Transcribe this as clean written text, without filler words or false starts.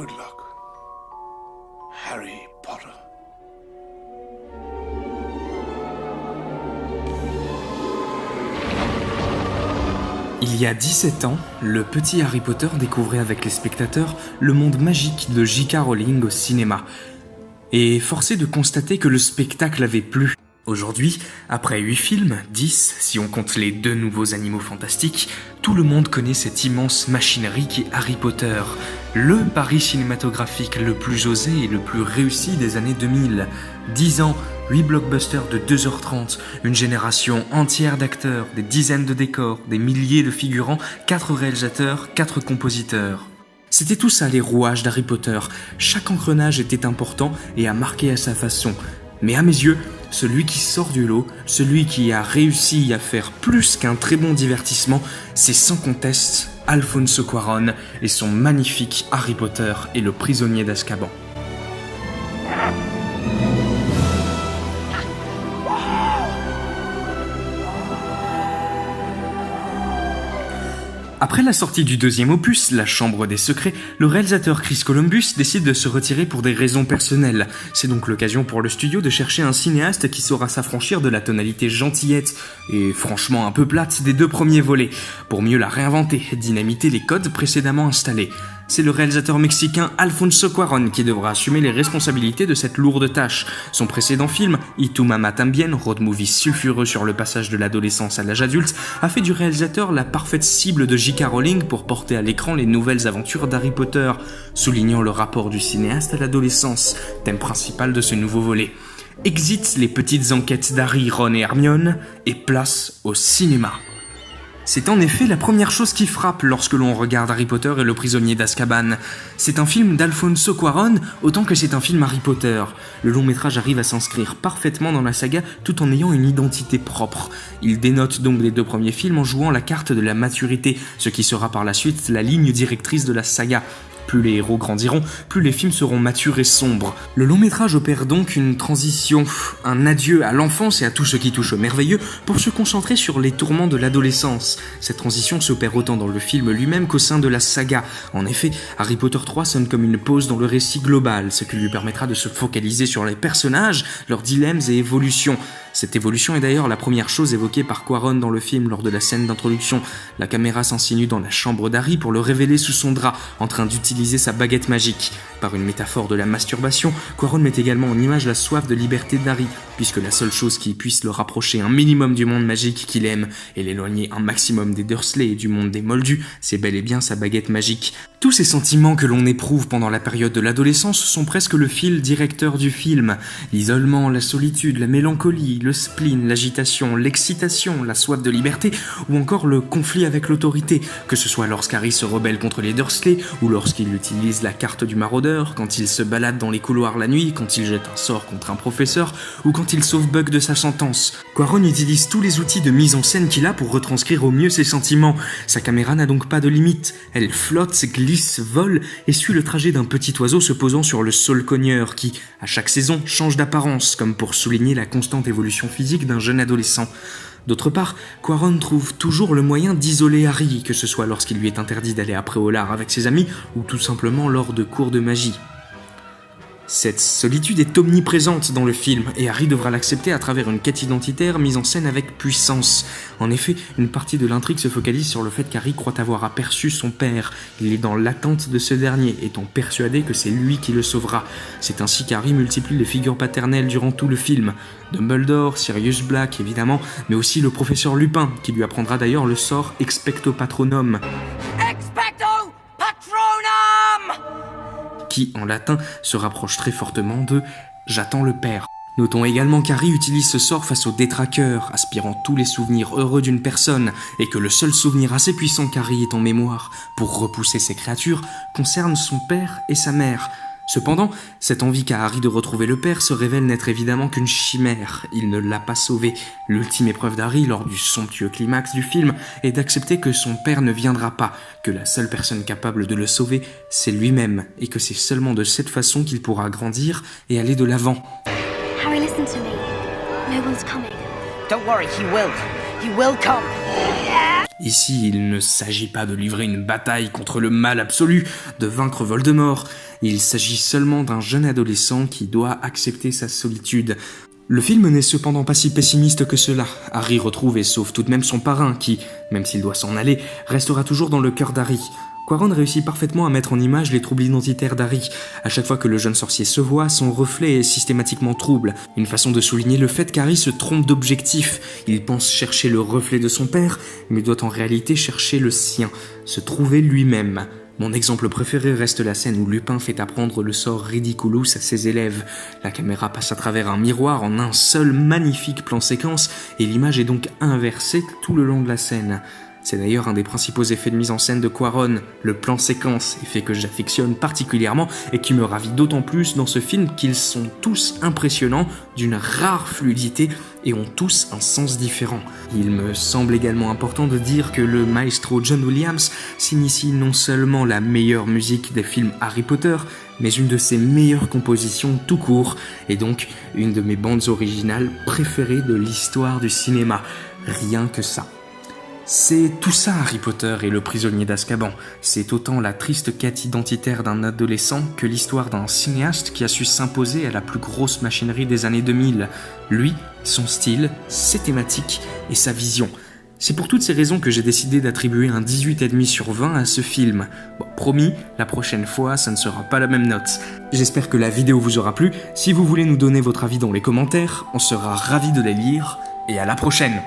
Good luck, Harry Potter. Il y a 17 ans, le petit Harry Potter découvrait avec les spectateurs le monde magique de J.K. Rowling au cinéma. Et forcé de constater que le spectacle avait plu. Aujourd'hui, après 8 films, 10 si on compte les 2 nouveaux animaux fantastiques, tout le monde connaît cette immense machinerie qui est Harry Potter, le pari cinématographique le plus osé et le plus réussi des années 2000. 10 ans, 8 blockbusters de 2h30, une génération entière d'acteurs, des dizaines de décors, des milliers de figurants, 4 réalisateurs, 4 compositeurs. C'était tout ça les rouages d'Harry Potter, chaque engrenage était important et a marqué à sa façon. Mais à mes yeux, celui qui sort du lot, celui qui a réussi à faire plus qu'un très bon divertissement, c'est sans conteste Alfonso Cuarón et son magnifique Harry Potter et le prisonnier d'Azkaban. Après la sortie du 2e opus, La Chambre des Secrets, le réalisateur Chris Columbus décide de se retirer pour des raisons personnelles. C'est donc l'occasion pour le studio de chercher un cinéaste qui saura s'affranchir de la tonalité gentillette et franchement un peu plate des 2 premiers volets, pour mieux la réinventer, dynamiter les codes précédemment installés. C'est le réalisateur mexicain Alfonso Cuarón qui devra assumer les responsabilités de cette lourde tâche. Son précédent film, Y tu mamá también, road movie sulfureux sur le passage de l'adolescence à l'âge adulte, a fait du réalisateur la parfaite cible de J.K. Rowling pour porter à l'écran les nouvelles aventures d'Harry Potter, soulignant le rapport du cinéaste à l'adolescence, thème principal de ce nouveau volet. Exit les petites enquêtes d'Harry, Ron et Hermione, et place au cinéma. C'est en effet la première chose qui frappe lorsque l'on regarde Harry Potter et le prisonnier d'Azkaban. C'est un film d'Alfonso Cuarón autant que c'est un film Harry Potter. Le long métrage arrive à s'inscrire parfaitement dans la saga tout en ayant une identité propre. Il dénote donc les 2 premiers films en jouant la carte de la maturité, ce qui sera par la suite la ligne directrice de la saga. Plus les héros grandiront, plus les films seront matures et sombres. Le long métrage opère donc une transition, un adieu à l'enfance et à tout ce qui touche au merveilleux pour se concentrer sur les tourments de l'adolescence. Cette transition s'opère autant dans le film lui-même qu'au sein de la saga. En effet, Harry Potter 3 sonne comme une pause dans le récit global, ce qui lui permettra de se focaliser sur les personnages, leurs dilemmes et évolutions. Cette évolution est d'ailleurs la première chose évoquée par Cuarón dans le film lors de la scène d'introduction. La caméra s'insinue dans la chambre d'Harry pour le révéler sous son drap, en train d'utiliser sa baguette magique. Par une métaphore de la masturbation, Cuarón met également en image la soif de liberté d'Harry, puisque la seule chose qui puisse le rapprocher un minimum du monde magique qu'il aime et l'éloigner un maximum des Dursley et du monde des Moldus, c'est bel et bien sa baguette magique. Tous ces sentiments que l'on éprouve pendant la période de l'adolescence sont presque le fil directeur du film. L'isolement, la solitude, la mélancolie, le spleen, l'agitation, l'excitation, la soif de liberté ou encore le conflit avec l'autorité, que ce soit lorsqu'Harry se rebelle contre les Dursley ou lorsqu'il utilise la carte du maraudeur, quand il se balade dans les couloirs la nuit, quand il jette un sort contre un professeur ou quand il sauve Buck de sa sentence. Cuarón utilise tous les outils de mise en scène qu'il a pour retranscrire au mieux ses sentiments. Sa caméra n'a donc pas de limite. Elle flotte, glisse, vole et suit le trajet d'un petit oiseau se posant sur le sol cogneur qui, à chaque saison, change d'apparence, comme pour souligner la constante évolution physique d'un jeune adolescent. D'autre part, Cuarón trouve toujours le moyen d'isoler Harry, que ce soit lorsqu'il lui est interdit d'aller à Préolard avec ses amis ou tout simplement lors de cours de magie. Cette solitude est omniprésente dans le film et Harry devra l'accepter à travers une quête identitaire mise en scène avec puissance. En effet, une partie de l'intrigue se focalise sur le fait qu'Harry croit avoir aperçu son père. Il est dans l'attente de ce dernier, étant persuadé que c'est lui qui le sauvera. C'est ainsi qu'Harry multiplie les figures paternelles durant tout le film. Dumbledore, Sirius Black évidemment, mais aussi le professeur Lupin, qui lui apprendra d'ailleurs le sort Expecto Patronum. Qui, en latin, se rapproche très fortement de « j'attends le père ». Notons également qu'Harry utilise ce sort face aux détraqueurs, aspirant tous les souvenirs heureux d'une personne, et que le seul souvenir assez puissant qu'Harry ait en mémoire pour repousser ces créatures concerne son père et sa mère. Cependant, cette envie qu'a Harry de retrouver le père se révèle n'être évidemment qu'une chimère. Il ne l'a pas sauvé. L'ultime épreuve d'Harry lors du somptueux climax du film est d'accepter que son père ne viendra pas, que la seule personne capable de le sauver, c'est lui-même, et que c'est seulement de cette façon qu'il pourra grandir et aller de l'avant. Harry, listen to me. No one's coming. Don't worry, he will. He will come. Ici, il ne s'agit pas de livrer une bataille contre le mal absolu, de vaincre Voldemort. Il s'agit seulement d'un jeune adolescent qui doit accepter sa solitude. Le film n'est cependant pas si pessimiste que cela. Harry retrouve et sauve tout de même son parrain qui, même s'il doit s'en aller, restera toujours dans le cœur d'Harry. Quaron réussit parfaitement à mettre en image les troubles identitaires d'Harry. À chaque fois que le jeune sorcier se voit, son reflet est systématiquement trouble. Une façon de souligner le fait qu'Harry se trompe d'objectif. Il pense chercher le reflet de son père, mais doit en réalité chercher le sien, se trouver lui-même. Mon exemple préféré reste la scène où Lupin fait apprendre le sort Ridiculous à ses élèves. La caméra passe à travers un miroir en un seul magnifique plan séquence, et l'image est donc inversée tout le long de la scène. C'est d'ailleurs un des principaux effets de mise en scène de Quaron, le plan séquence, effet que j'affectionne particulièrement et qui me ravit d'autant plus dans ce film qu'ils sont tous impressionnants, d'une rare fluidité et ont tous un sens différent. Il me semble également important de dire que le maestro John Williams s'initie non seulement la meilleure musique des films Harry Potter, mais une de ses meilleures compositions tout court, et donc une de mes bandes originales préférées de l'histoire du cinéma. Rien que ça. C'est tout ça Harry Potter et le prisonnier d'Azkaban. C'est autant la triste quête identitaire d'un adolescent que l'histoire d'un cinéaste qui a su s'imposer à la plus grosse machinerie des années 2000. Lui, son style, ses thématiques et sa vision. C'est pour toutes ces raisons que j'ai décidé d'attribuer un 18,5 sur 20 à ce film. Bon, promis, la prochaine fois, ça ne sera pas la même note. J'espère que la vidéo vous aura plu. Si vous voulez nous donner votre avis dans les commentaires, on sera ravis de les lire. Et à la prochaine!